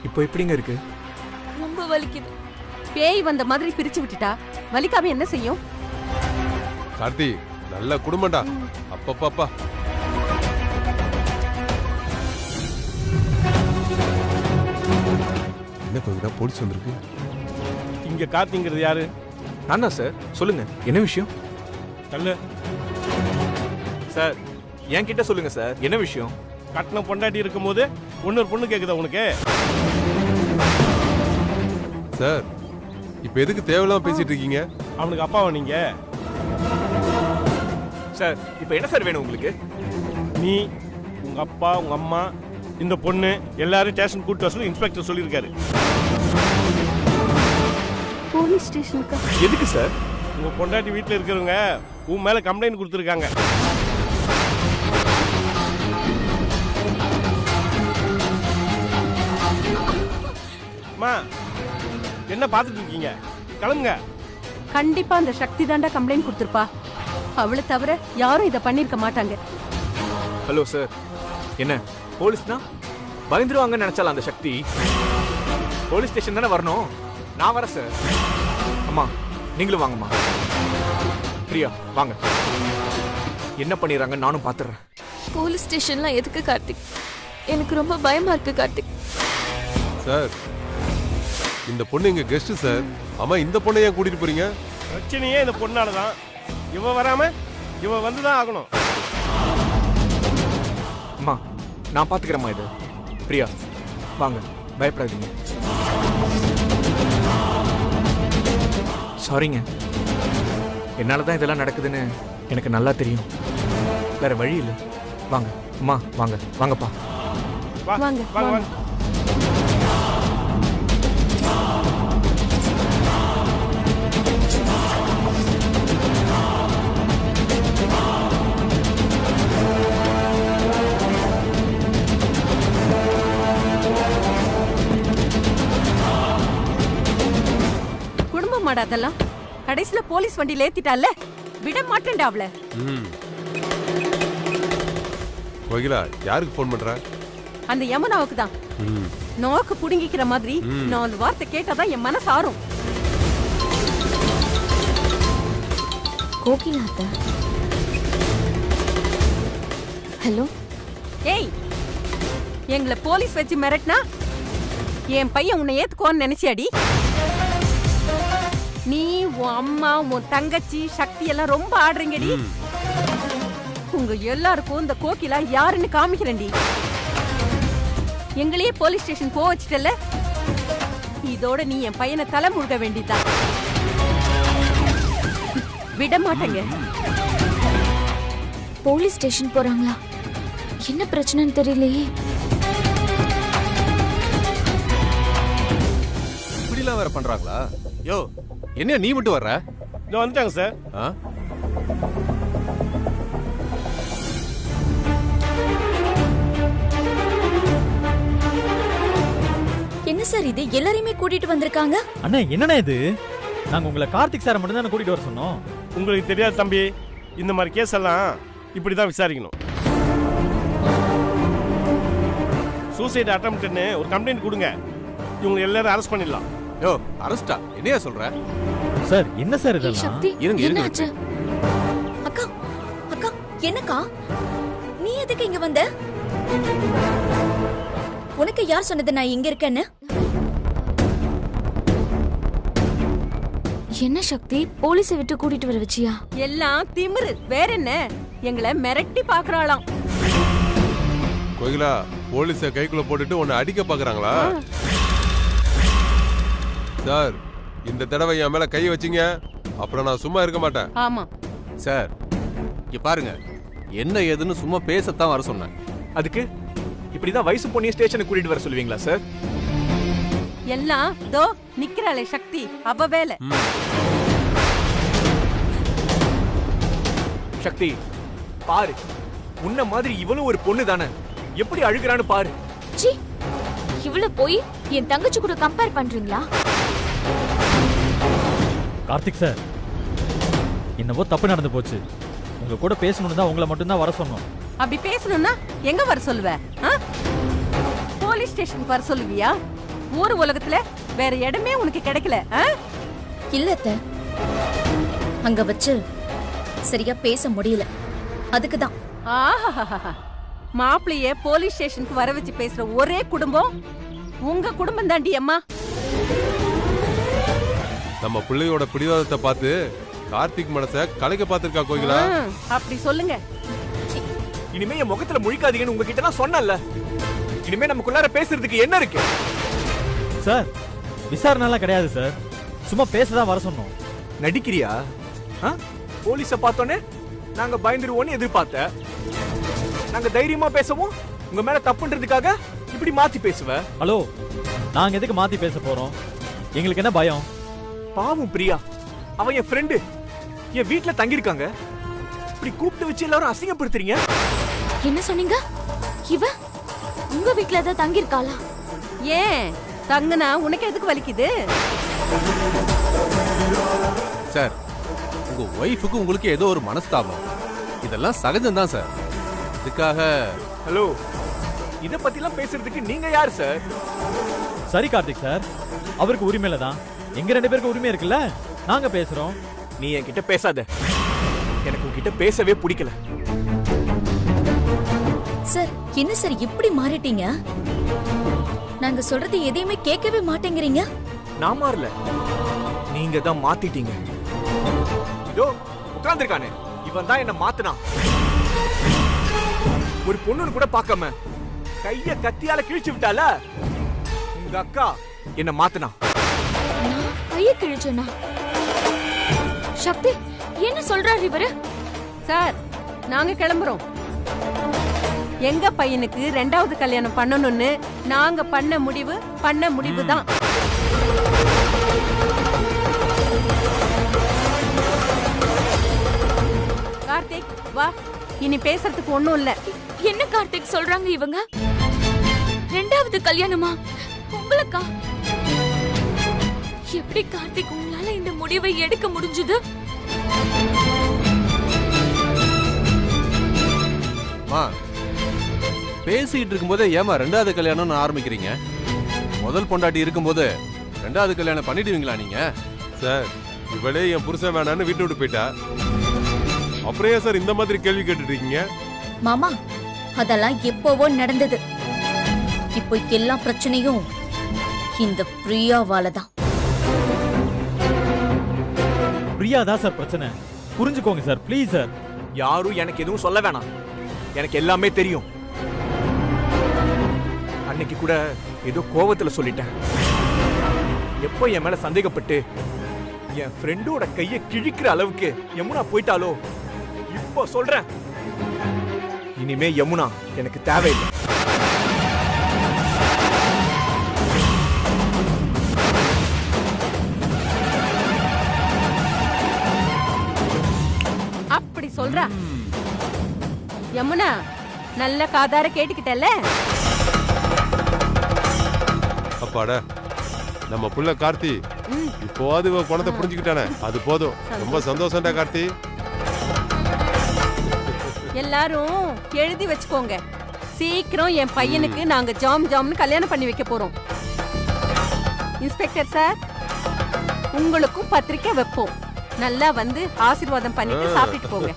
இப்போ எப்படிங்க இருக்கு? ரொம்ப வலிக்குது. பேய் வந்த மாதிரி பிரிச்சு விட்டுட்டா வலிக்காம என்ன செய்யும்? கார்த்தி நல்ல குடும்பம்டா. அப்பப்பா என்ன கோகிலா போலீஸ் வந்திருக்கு? இங்க கார்த்திங்கிறது யாரு? நான் தான் சார். சொல்லுங்க, என்ன விஷயம்? கல்லு சார் என்கிட்ட சொல்லுங்க சார், என்ன விஷயம்? கட்டணம் பொண்டாட்டி இருக்கும்போது இன்னொரு பொண்ணு கேக்குதா உனக்கு? சார் இப்ப எதுக்கு தேவையில்லாம பேசிட்டு இருக்கீங்க? அவனுக்கு அப்பாவா நீங்க? சார் இப்போ என்ன சார் வேணும் உங்களுக்கு? நீ, உங்க அப்பா, உங்க அம்மா, இந்த பொண்ணு எல்லாரும் ஸ்டேஷன் கூட்டு வர சொல்லி இன்ஸ்பெக்டர் சொல்லியிருக்காரு. போலீஸ் ஸ்டேஷனுக்கு எதுக்கு சார்? உங்க பொண்டாட்டி வீட்டுல இருக்கிறவங்க உன் மேல கம்ப்ளைண்ட் கொடுத்துருக்காங்க. அம்மா என்ன பார்த்துட்டு இருக்கீங்க? கிளம்புங்க. கண்டிப்பா அந்த சக்தி தாண்டா கம்ப்ளைண்ட் கொடுத்திருப்பா. அவளை தவிர யாரும் இதை பண்ணிருக்க மாட்டாங்க. ஹலோ சார், என்ன போலீஸ்னா பயந்துருவாங்கன்னு நினைச்சால அந்த சக்தி? போலீஸ் ஸ்டேஷன் தானே வரணும். நான் வரேன் சார். அம்மா நீங்களும் வாங்கம்மா. பிரியா வாங்க. என்ன பண்ணிடுறாங்க நானும் பாத்துறேன். போலீஸ் ஸ்டேஷன்லாம் எதுக்கு கார்த்திக்? எனக்கு ரொம்ப பயமா இருக்கு கார்த்திக். சார் இந்த பொண்ணு எங்க கெஸ்ட் சார். அம்மா இந்த பொண்ணை ஏன் கூட்டிட்டு போறீங்க? பிரச்சனையே இந்த பொண்ணாலதான். இவ வராம இவ வந்துதான் ஆகணும். அம்மா நான் பாத்துக்கிறேம்மா. இது பிரியா வாங்க, பயப்படாதீங்க. சாரிங்க, என்னால தான் இதெல்லாம் நடக்குதுன்னு எனக்கு நல்லா தெரியும். வேற வழி இல்லை. வாங்க அம்மா, வாங்க வாங்கப்பா. வாங்க வாங்க வாங்க. குடும்பமாடா அதெல்லாம். கடைசியில போலீஸ் வண்டியில ஏத்திட்டால, விட மாட்டேன்டா அவளை. கோகிலா யாருக்கு போன் பண்ற? அந்த யமுனாவுக்கு தான். நோக்கு புடுங்கிக்கிற மாதிரி 4 வார்த்தை கேட்டாதான் என் மனசு ஆறும். கோகிலா அத்தை. ஹலோ. ஏய், எங்களை போலீஸ் வச்சு மிரட்டினா என் பையன் உன்னை ஏத்துக்கோன்னு நினைச்சியாடி? நீ, உன் அம்மா, உன் தங்கச்சி சக்தி எல்லாம் ரொம்ப ஆடுறீங்கடி. உங்க எல்லாருக்கும் இந்த கோகிலா யாருன்னு காமிக்கிறேன்டி. எங்களையே போலீஸ் ஸ்டேஷன் போக வச்சிட்டல, இதோட நீ என் பையனை தலை முழுக வேண்டியதான். விட மாட்டேங்க. போலீஸ் ஸ்டேஷன் போறாங்களா? என்ன பிரச்சனைன்னு தெரியலையே. இப்படிலாம் வேற பண்றாங்களா? யோ என்ன நீ மட்டும் வர்ற? இதோ வந்துட்டாங்க சார். என்ன சார் இது? எல்லாரையுமே கூட்டிட்டு வந்திருக்காங்க. அண்ணா என்னண்ணா இது? நாங்க உங்களை கார்த்திக் சாரை மட்டும் தான் கூட்டிட்டு வர சொன்னோம். உங்களுக்கு தெரியாது தம்பி, இந்த மாதிரி கேஸ் எல்லாம் இப்படிதான் விசாரிக்கணும். சூசைட் அட்டெம்ப்ட்னு ஒரு கம்ப்ளைண்ட் கொடுங்க, இவங்க எல்லாரும் அரெஸ்ட் பண்ணிடலாம். யோ அரெஸ்டா? என்னையா சொல்ற? சார் என்ன சார் இதெல்லாம்? சக்தி இருங்க இருங்க. என்னாச்சு? அக்கா அக்கா என்னக்கா நீ எதுக்கு இங்க வந்த? உனக்கு யார் சொன்னது நான் இங்க இருக்கேன்னு? என்ன சக்தி, போலீஸை விட்டு கூட்டிட்டு வர வச்சியா? எல்லாம் திமிரு, வேற என்ன? எங்களை மிரட்டி பாக்குறாளாம். கோகிலா போலீஸ கைக்குள்ள போட்டுட்டு உன்னை அடிக்க பாக்குறாங்களா? சார் இந்த தடவை என் மேல கை வச்சீங்க அப்புறம் நான் சும்மா இருக்க மாட்டேன். ஆமா சார் இங்க பாருங்க, என்ன ஏதுன்னு சும்மா பேசத்தான் வர சொன்னேன். அதுக்கு இப்படிதான் வயசு பொண்ணிய ஸ்டேஷனுக்கு கூட்டிட்டு வர சொல்லுவீங்களா சார்? எல்லாம் தோ நிக்கிறாளே சக்தி, அவ வேலை. சக்தி பாரு, உன்ன மாதிரி இவளும் ஒரு பொண்ணு தானே, எப்படி அழுகிறான்னு பாரு. சி, இவ்வளவு போய் என் தங்கச்சி கூட கம்பேர் பண்றீங்களா? கார்த்திக் சார், என்னவோ தப்பு நடந்து போச்சு. உங்க கூட பேசணும்னு தான் உங்களை மட்டும் தான் வர சொன்னோம். அப்படி பேசணும்னா எங்க வர சொல்லுவ? போலீஸ் ஸ்டேஷனுக்கு வர சொல்லுவியா? ஊர் உலகத்துல வேற இடமே உனக்கு கிடைக்கல. இல்ல அத்தை, அங்க வச்சு சரியா பேச முடியல, அதுக்குதான். மாப்பிளைய போலீஸ் ஸ்டேஷனுக்கு வர வச்சு பேசுற ஒரே குடும்பம் உங்க குடும்பம் தாண்டி அம்மா. நம்ம பிள்ளையோட பிடிவாதத்தை பார்த்து கார்த்திக் மனச கலைக்க பார்த்திருக்கா கோகிலா. அப்படி சொல்லுங்க. இனிமே என் முகத்துல முழிக்காதீங்கன்னு உங்ககிட்ட நான் சொன்னேன்ல. இனிமே நமக்குள்ளார பேசுறதுக்கு என்ன இருக்கு? சார், விசாரணைலாம் கிடையாது சார், சும்மா பேசதான் வர சொன்னோம். நடிக்கிறியா? போலீஸ பார்த்தோன்னே நாங்க பயந்துருவோன்னு எதிர்பார்த்த. நாங்க தைரியமா பேசவும் உங்க மேல தப்புன்றதுக்காக இப்படி மாத்தி பேசுவ. ஹலோ, நாங்க எதுக்கு மாத்தி பேச போறோம்? எங்களுக்கு என்ன பயம்? பாவம் பிரியா, அவன் என் ஃப்ரெண்டு, என் வீட்டுல தங்கியிருக்காங்க. இப்படி கூப்பிட்டு வச்சு எல்லாரும் அசிங்கப்படுத்துறீங்க. என்ன சொன்னீங்க? இவ உங்க வீட்டுல தான் தங்கியிருக்காளா? ஏன் தங்கனா உனக்கு எதுக்கு வலிக்குது? சார், உங்க ஒய்ஃபுக்கு உங்களுக்கு ஏதோ ஒரு மனஸ்தாபம், இதெல்லாம் சகஜம்தான் சார். இதுக்காக ஹலோ, இத பத்திலாம் பேசுறதுக்கு நீங்க யார் சார்? சரி கார்த்திக் சார், அவருக்கு உரிமையில தான், எங்க 2 பேருக்கு உரிமை இருக்குல்ல, நாங்க பேசுறோம். நீ என்கிட்ட பேசாத, எனக்கு உன்கிட்ட பேசவே பிடிக்கல. சார், என்ன சார் இப்படி மாறிட்டீங்க? நாங்க சொல்றது எதையுமே கேட்கவே மாட்டேங்கிறீங்க. நான் மாறல, நீங்க தான் மாத்திட்டீங்க. இதோ உட்கார்ந்திருக்கானே, இவன் தான் என்ன மாத்துனான். ஒரு பொண்ணுன்னு கூட பார்க்காம கைய கத்தியால கிழிச்சு விட்டால, உங்க அக்கா என்ன மாத்துனா. கைய கிழிச்சனா? சக்தி, என்ன சொல்றாரு இவரு? சார், நாங்க கிளம்புறோம். எங்க பையனுக்கு 2வது கல்யாணம் பண்ணணும்னு நாங்க பண்ண முடிவு தான். கார்த்திக் வா, இனி பேசுறதுக்கு ஒண்ணும் இல்ல. என்ன கார்த்திக் சொல்றாங்க இவங்க? 2வது கல்யாணமா உங்களுக்கா? எப்படி கார்த்திக் உங்களால இந்த முடிவை எடுக்க முடிஞ்சது? பேசிட்டு இருக்கும்போதே ஏமா 2வது கல்யாணம் ஆரம்பிக்கிறீங்க? முதல் பொண்டாட்டி இருக்கும்போது 2வது கல்யாணம் பண்ணிடுவீங்களா நீங்க? சார், இவளே என் புருஷன் வேணான்னு வீட்டு விட்டு போயிட்டா, அப்புறம் ஏன் சார் இந்த மாதிரி கேள்வி கேட்டுட்டு இருக்கீங்க? மாமா, அதெல்லாம் எப்பவோ நடந்தது. இப்போ எல்லா பிரச்சனையும் இந்த பிரியாவால தான். பிரியா தான் சார் பிரச்சனை, புரிஞ்சுக்கோங்க சார், ப்ளீஸ் சார். யாரும் எனக்கு எதுவும் சொல்ல வேணாம், எனக்கு எல்லாமே தெரியும். அன்னைக்கு கூட ஏதோ கோவத்துல சொல்லிட்டேன். எப்போ என் மேல சந்தேகப்பட்டு என் ஃப்ரெண்டோட கைய கிழிக்கிற அளவுக்கு யமுனா போயிட்டாலோ, இப்போ சொல்றேன், இனிமே யமுனா எனக்கு தேவையில்லை. அப்படி சொல்றா யமுனா, நல்ல காதார கேட்டுக்கிட்டல. அப்பாடா, நம்ம புள்ள கார்த்தி இப்போவாது குணத்தை புரிஞ்சுக்கிட்டானே, அது போதும். ரொம்ப சந்தோஷம்டா கார்த்தி. எல்லாரும் எழுதி வச்சுக்கோங்க, சீக்கிரம் என் பையனுக்கு நாங்க ஜாம்னு கல்யாணம் பண்ணி வைக்க போறோம். இன்ஸ்பெக்டர் சார், உங்களுக்கும் பத்திரிக்கை வைப்போம். நல்லா வந்து ஆசீர்வாதம் பண்ணிட்டு சாப்பிட்டு போங்க.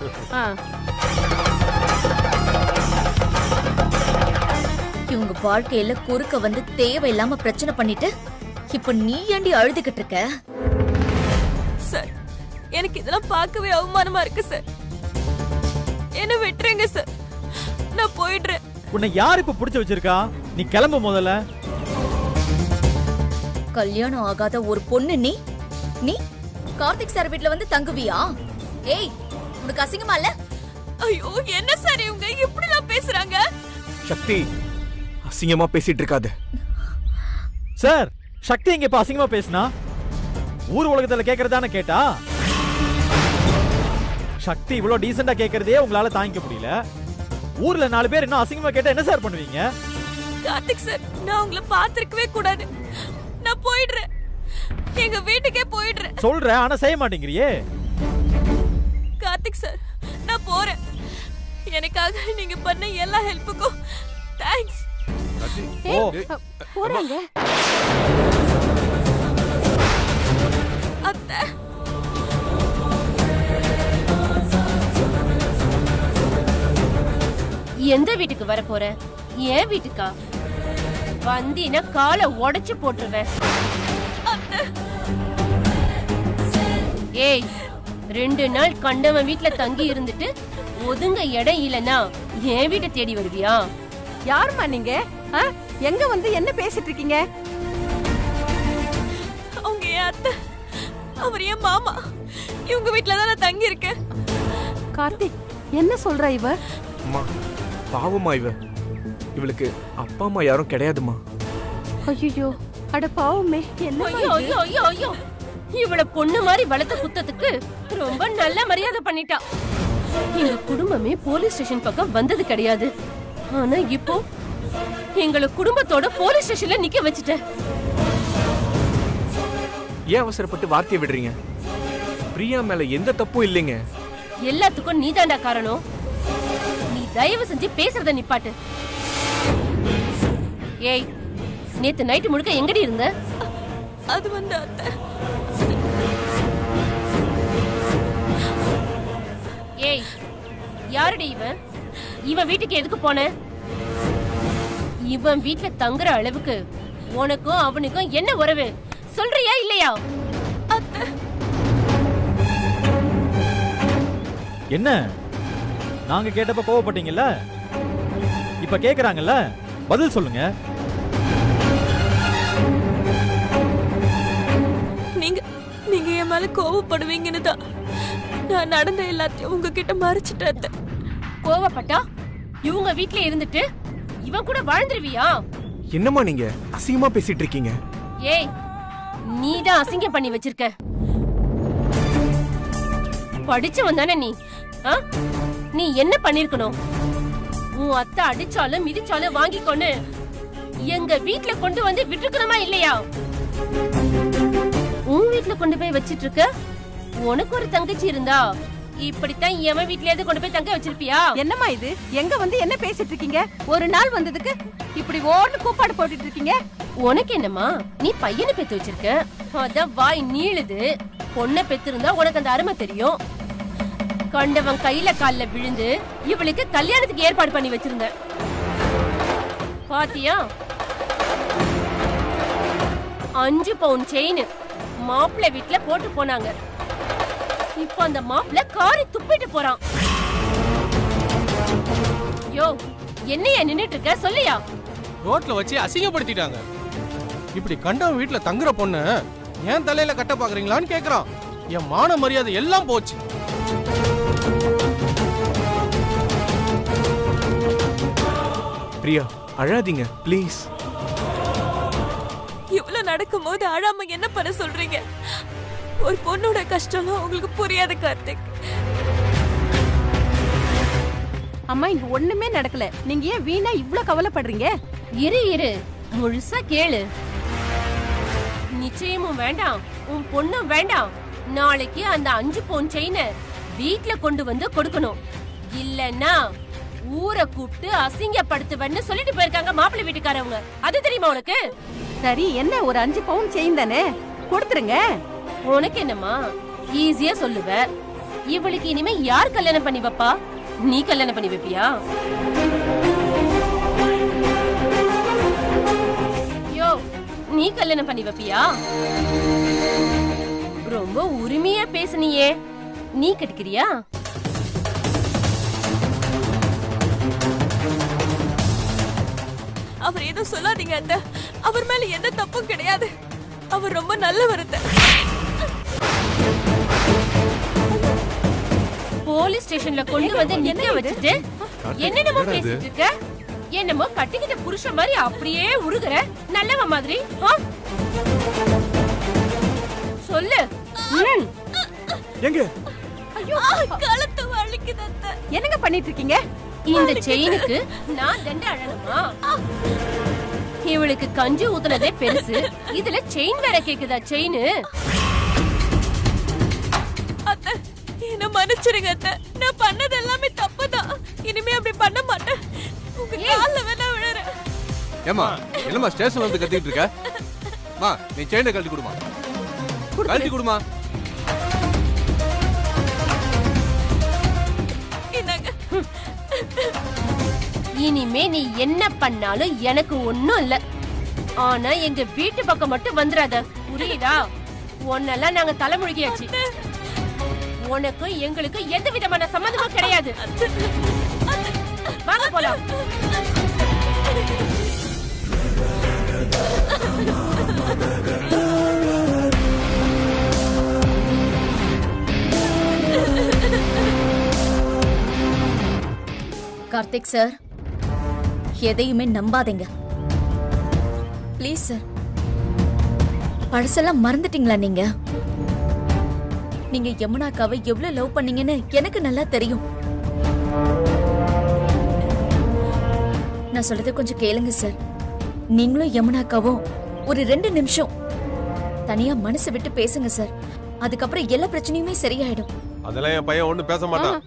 இவங்க வாழ்க்கையில குறுக்க வந்து தேவையில்லாம பிரச்சனை பண்ணிட்டு இப்ப நீ ஏண்டி அழுதுகிட்டு இருக்க? சார், எனக்கு இதெல்லாம் பார்க்கவே அவமானமா இருக்கு சார். என்ன விட்டுருங்க சார், நான் போயிடுறேன். உன்னை யார் இப்ப புடிச்சு வச்சிருக்கா? நீ கிளம்பு முதல்ல. கல்யாணம் ஆகாத ஒரு பொண்ணு நீ நீ கார்த்திக் சார் வீட்ல வந்து தங்குவியா? ஏய், உனக்கு அசிங்கமா இல்ல? ஐயோ, என்ன சார் இவங்க இப்படி எல்லாம் பேசுறாங்க? சக்தி, அசிங்கமா பேசிட்டு இருக்காது. சார், சக்தி இங்க இப்ப அசிங்கமா பேசினா ஊர் உலகத்துல கேக்குறதானே கேட்டா? சக்தி இவ்வளவு டீசெண்டா கேக்குறதே உங்களால தாங்கிக்க முடியல. ஊர்ல 4 பேர் இன்னும் அசிங்கமா கேட்டா என்ன சார் பண்ணுவீங்க? கார்த்திக் சார், நான் உங்களை பார்த்திருக்கவே கூடாது. நான் போயிடுறேன், எங்க வீட்டுக்கே போயிடுறேன். சொல்ற, ஆனா செய்ய மாட்டேங்கிறியே. கார்த்திக் சார், நான் போறேன். எனக்காக நீங்க பண்ண எல்லா ஹெல்ப்புக்கும் தேங்க்ஸ். கார்த்தி, ஏய், டேய், போறாங்க. அத்தை எந்த வீட்டுக்கு வர போற? ஏன் வீட்டுக்கா? வந்தீனா காலை உடைச்சு போட்டுருவேன். ஏய், 2 நாள் கண்டவன் வீட்டுல தங்கி இருந்துட்டு ஒதுங்க இடம் இல்லனா என் வீட்டை தேடி வருவியா? யாரும்மா நீங்க? எங்க வந்து என்ன பேசிட்டு இருக்கீங்க? அவங்க என் அத்தை, அவர் என் மாமா. இவங்க வீட்டுல தான் நான் தங்கி இருக்கேன். கார்த்திக், என்ன சொல்ற இவ? அம்மா பாவமா இவளுக்கு அப்பா அம்மா யாரும் கிடையாதுமா. ஐயோ, அட பாவமே. என்ன ஐயோ ஐயோ ஐயோ ஐயோ, இவள பொண்ணு மாதிரி வளர்த்த குத்தத்துக்கு ரொம்ப நல்ல மரியாதை பண்ணிட்டா. எங்க குடும்பமே போலீஸ் ஸ்டேஷன் பக்கம் வந்தது கிடையாது. ஆனா இப்போ எங்கள குடும்பத்தோட போலீஸ் ஸ்டேஷன்ல நிக்க வச்சுட்ட. ஏன் அவசரப்பட்டு வார்த்தையை விடுறீங்க? பிரியா மேல எந்த தப்பும் இல்லைங்க. எல்லாத்துக்கும் நீதாண்டா காரணம். நீ தயவு செஞ்சு பேசுறத நிப்பாட்டு. ஏய், நேத்து நைட்டு முழுக்க எங்கடி இருந்த? அது வந்து அத்தை, ஏய், யாருடி இவன்? இவன் வீட்டுக்கு எதுக்கு போன? இவன் வீட்டுல தங்குற அளவுக்கு உனக்கும் அவனுக்கும் என்ன உறவு சொல்றியா இல்லையா? அத்தை என்ன நாங்க கேட்டப்ப கோவப்பட்டீங்கல்ல, இப்ப கேக்குறாங்கல்ல, பதில் சொல்லுங்க. நீங்க என் மேல கோவப்படுவீங்கன்னு தான் நான் நடந்த எல்லாத்தையும் உங்ககிட்ட மறைச்சிட்டேன். கோவப்பட்டா இவங்க வீட்ல இருந்துட்டு இவன் கூட வாழ்ந்துருவியா? என்னம்மா நீங்க அசிங்கமா பேசிட்டு இருக்கீங்க? ஏய், நீதான் அசிங்கம் பண்ணி வச்சிருக்க. படிச்சவன் தானே நீ? நீ என்ன பண்ணிருக்கணும்? உன் அத்தை அடிச்சாலும் மிதிச்சாலும் வாங்கிக்கொண்டு எங்க வீட்ல கொண்டு வந்து விட்டுக்கணுமா இல்லையா? உன் வீட்ல கொண்டு போய் வச்சிட்டு இருக்க. உனக்கு ஒரு தங்கச்சி இருந்தா இப்படித்தான் எவன் வீட்லயாவது கொண்டு போய் தங்க வச்சிருப்பியா? என்னம்மா இது? எங்க வந்து என்ன பேசிட்டு இருக்கீங்க? ஒரு நாள் வந்ததுக்கு இப்படி ஓடு கூப்பாடு போட்டுட்டு இருக்கீங்க. உனக்கு என்னம்மா, நீ பையனை பெத்து வச்சிருக்க, அதான் வாய் நீளுது. பொண்ணை பெத்திருந்தா உனக்கு அந்த அருமை தெரியும். கண்டவன் கையில கால்ல விழுந்து இவளுக்கு கல்யாணத்துக்கு ஏற்பாடு பண்ணி வச்சிருந்த பாத்தியா? 5 பவுன் செயின் மாப்பிள்ளை வீட்டுல போட்டு போனாங்க. இப்ப அந்த மாப்பிள்ளை காரி துப்பிட்டு போறான். யோ, என்னையா நின்னுட்டு இருக்க? சொல்லியா? ரோட்ல வச்சு அசிங்கப்படுத்திட்டாங்க. இப்படி கண்டவன் வீட்டுல தங்குற பொண்ணு ஏன் தலையில கட்ட பாக்குறீங்களான்னு கேக்குறான். என் மான மரியாதை எல்லாம் போச்சு. பிரியா, அழாதீங்க ப்ளீஸ். இவ்வளவு நடக்கும் போது அழாம என்ன பண்ண சொல்றீங்க? ஒரு பொண்ணோட கஷ்டம்லாம் உங்களுக்கு புரியாது கார்த்திக். அம்மா, இங்க ஒண்ணுமே நடக்கல. நீங்க ஏன் வீணா இவ்ளோ கவலைப்படுறீங்க? இரு முழுசா கேளு. நிச்சயமும் வேண்டாம், உன் பொண்ணும் வேண்டாம். நாளைக்கு அந்த 5 பவுன் செயினை வீட்ல கொண்டு வந்து கொடுக்கணும். இல்லன்னா ஊரை கூப்பிட்டு அசிங்கப்படுத்துவேன்னு சொல்லிட்டு போயிருக்காங்க மாப்பிள்ளை வீட்டுக்காரவங்க. அது தெரியுமா உனக்கு? சரி, என்ன ஒரு 5 பவுன் செயின் தானே, கொடுத்துருங்க. உனக்கு என்னம்மா ஈஸியா சொல்லுவ. இவளுக்கு இனிமே யார் கல்யாணம் பண்ணி வைப்பா? நீ கல்யாணம் பண்ணி வைப்பியா? யோ, நீ கல்யாணம் பண்ணி வைப்பியா? ரொம்ப உரிமையா பேசுனியே, நீ கட்டிக்கிறியா? அவர் ஏதோ சொல்லாதீங்க அத்தை. அவர் மேல எந்த தப்பும் கிடையாது. அவர் ரொம்ப நல்லவர் அத்தை. போலீஸ் ஸ்டேஷன்ல கொண்டு வந்து நிக்க வச்சுட்டு என்னென்னமோ பேசிட்டு இருக்க. என்னமோ கட்டிக்கிட்ட புருஷன் மாதிரி அப்படியே உருகுற நல்லவ மாதிரி. சொல்லு. எங்க? ஐயோ, கழுத்து வலிக்குது அத்தை. என்னங்க பண்ணிட்டு இருக்கீங்க? இந்த செயினுக்கு நான் தண்ட அழகமா? இவளுக்கு கஞ்சி ஊத்துனதே பெருசு, இதுல செயின் வேற கேக்குதா? செயின் அத்தை, என்ன மன்னிச்சிருங்க அத்தை. நான் பண்ணது எல்லாமே தப்புதான். இனிமே அப்படி பண்ண மாட்டேன். உங்க கால்ல வேணா விழுறேன். ஏமா என்னம்மா ஸ்டேஷன்ல வந்து கத்திட்டு இருக்க? மா நீ செயினை கழட்டி கொடுமா. கழட்டி கொடுமா. இனிமே நீ என்ன பண்ணாலும் எனக்கு ஒண்ணும் இல்ல. ஆனா எங்க வீட்டு பக்கம் மட்டும் வந்துடாத, புரியுதா? உன்னெல்லாம் நாங்க தலைமுழுகியாச்சு. உனக்கு எங்களுக்கு எந்த விதமான சம்மந்தமும் கிடையாது. வாங்க போலாம். கார்த்திக் சார், எதையுமே நம்பாதீங்க ப்ளீஸ் சார். பழசெல்லாம் மறந்துட்டீங்களா நீங்க? நீங்க யமுனாக்காவை எவ்வளவு லவ் பண்ணீங்கன்னு எனக்கு நல்லா தெரியும். நான் சொல்றதை கொஞ்சம் கேளுங்க சார். நீங்களும் யமுனாக்காவும் ஒரு 2 நிமிஷம் தனியா மனசு விட்டு பேசுங்க சார். அதுக்கப்புறம் எல்லா பிரச்சனையுமே சரியாயிடும். அதெல்லாம் என் பையன் ஒண்ணும் பேச மாட்டான்.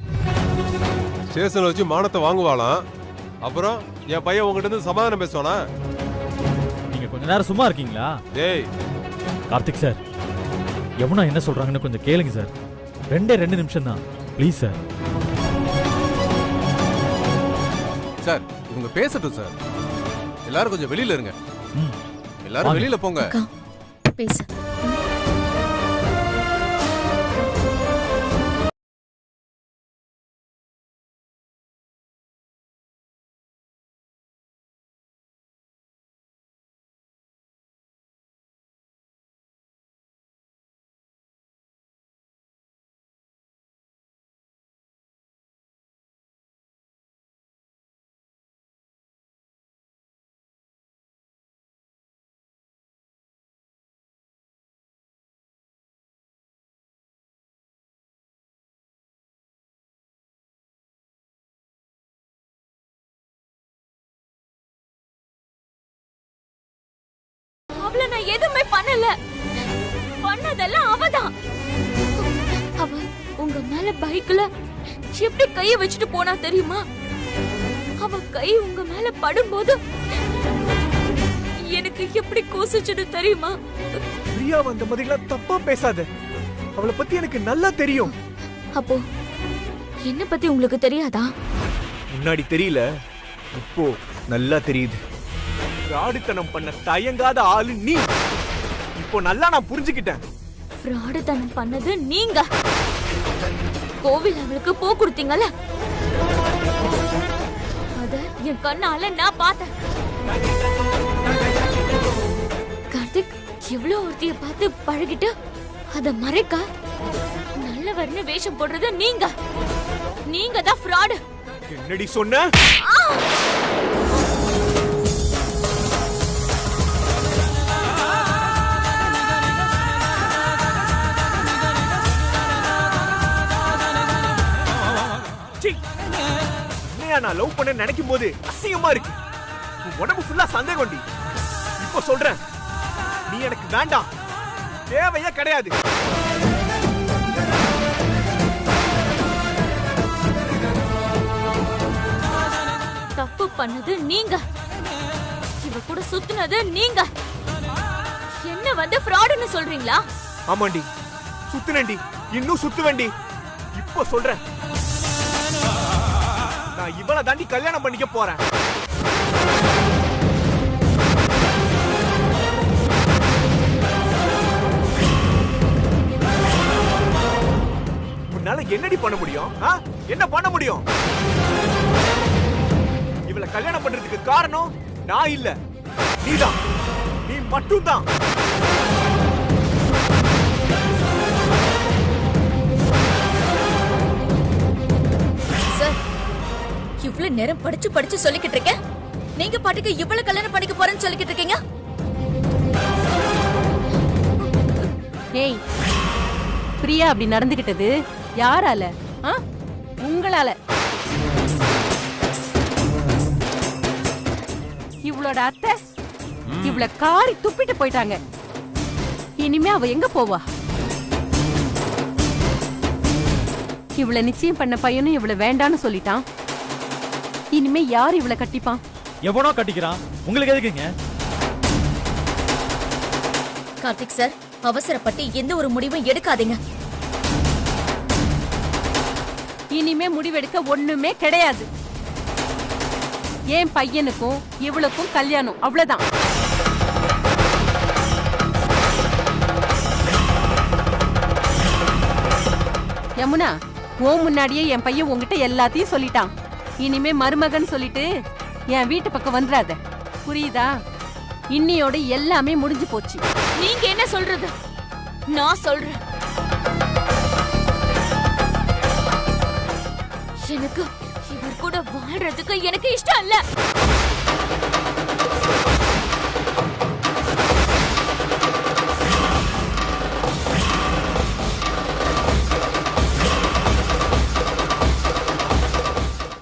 ஸ்டேஷன்ல வச்சு மானத்தை வாங்குவாளாம். அப்புறம் என் பையன் உங்ககிட்ட இருந்து சமாதானம் பேசுவானா? நீங்க கொஞ்ச நேரம் சும்மா இருக்கீங்களா? டேய் கார்த்திக் சார், யமுனா என்ன சொல்றாங்கன்னு கொஞ்சம் கேளுங்க சார். 2 நிமிஷம் தான் ப்ளீஸ் சார். சார் இவங்க பேசட்டும் சார். எல்லாரும் கொஞ்சம் வெளியில இருங்க. எல்லாரும் வாங்க. வெளியில போங்க. பேசு. அவளை நான் எதுவுமே பண்ணல. பண்ணதெல்லாம் அவதான். அவ உங்க மேல பைக்ல எப்படி கைய வச்சுட்டு போனா தெரியுமா? அவ கை உங்க மேல படும்போது எனக்கு எப்படி கோசிச்சுன்னு தெரியுமா? பிரியா வந்த மாதிரிலாம் தப்பா பேசாத. அவளை பத்தி எனக்கு நல்லா தெரியும். அப்போ என்ன பத்தி உங்களுக்கு தெரியாதா? முன்னாடி தெரியல, இப்போ நல்லா தெரியுது. ராடித்தனம் பண்ண தயங்காத ஆளு நீ. இப்போ நல்லா நான் புரிஞ்சுக்கிட்டேன். ஃப்ராடுத்தனம் பண்ணது நீங்க. கோவில் அவளுக்கு பூ கொடுத்தீங்கல்ல, அத என் கண்ணால நான் பார்த்தேன். கார்த்திக் எவ்வளவு ஒருத்திய பார்த்து பழகிட்டு அத மறைக்க நல்லவர்னு வேஷம் போடுறது நீங்க. நீங்க தான் ஃப்ராடு. என்னடி சொன்ன? நான் லவ் பண்ண நினைக்கும் போது அசிங்கமா இருக்கு. உடம்பு ஃபுல்லா சந்தேகம்டி. இப்போ சொல்றேன், நீ எனக்கு வேண்டாம், தேவையே கிடையாது. தப்பு பண்ணது நீங்க. இவ கூட சுத்துனது நீங்க. என்ன வந்து ஃப்ராடுன்னு சொல்றீங்களா? ஆமாண்டி, சுத்துனேன்டி, இன்னும் சுத்துவேண்டி. இப்போ சொல்றேன், நான் இவளை தாண்டி கல்யாணம் பண்ணிக்க போறேன். உன்னால என்னடி பண்ண முடியும்? என்ன பண்ண முடியும்? இவளை கல்யாணம் பண்றதுக்கு காரணம் நான் இல்ல, நீதான். நீ மட்டும்தான். இவ்வளவு நேரம் படிச்சு சொல்லிக்கிட்டு இருக்கேன். நீங்க பாட்டுக்கு இவ்வளவு கல்யாணம் பண்ணிக்க போறேன்னு சொல்லிக்கிட்டு இருக்கீங்க. ஏய், பிரியா அப்படி நடந்துகிட்டது யாரால? உங்களால. இவளோட அத்தை இவள காரி துப்பிட்டு போயிட்டாங்க. இனிமே அவ எங்க போவா? இவள நிச்சயம் பண்ண பையனும் இவள வேண்டான்னு சொல்லிட்டான். இனிமே யார் இவளை கட்டிப்பான்? எவனோ கட்டிக்கிறான், உங்களுக்கு எதுக்குங்க? கார்த்திக் சார், அவசரப்பட்டு எந்த ஒரு முடிவும் எடுக்காதீங்க. இனிமே முடிவெடுக்க ஒண்ணுமே கிடையாது. என் பையனுக்கும் இவளுக்கும் கல்யாணம், அவ்வளவுதான். யமுனா, ஓ முன்னாடியே என் பையன் உங்ககிட்ட எல்லாத்தையும் சொல்லிட்டான். இனிமே மருமகன் சொல்லிட்டு என் வீட்டு பக்கம் வந்துடாத, புரியுதா? இன்னியோட எல்லாமே முடிஞ்சு போச்சு. நீங்க என்ன சொல்றது? நான் சொல்றேன். எனக்கு இவர் கூட வாழ்றதுக்கு எனக்கு இஷ்டம் இல்ல.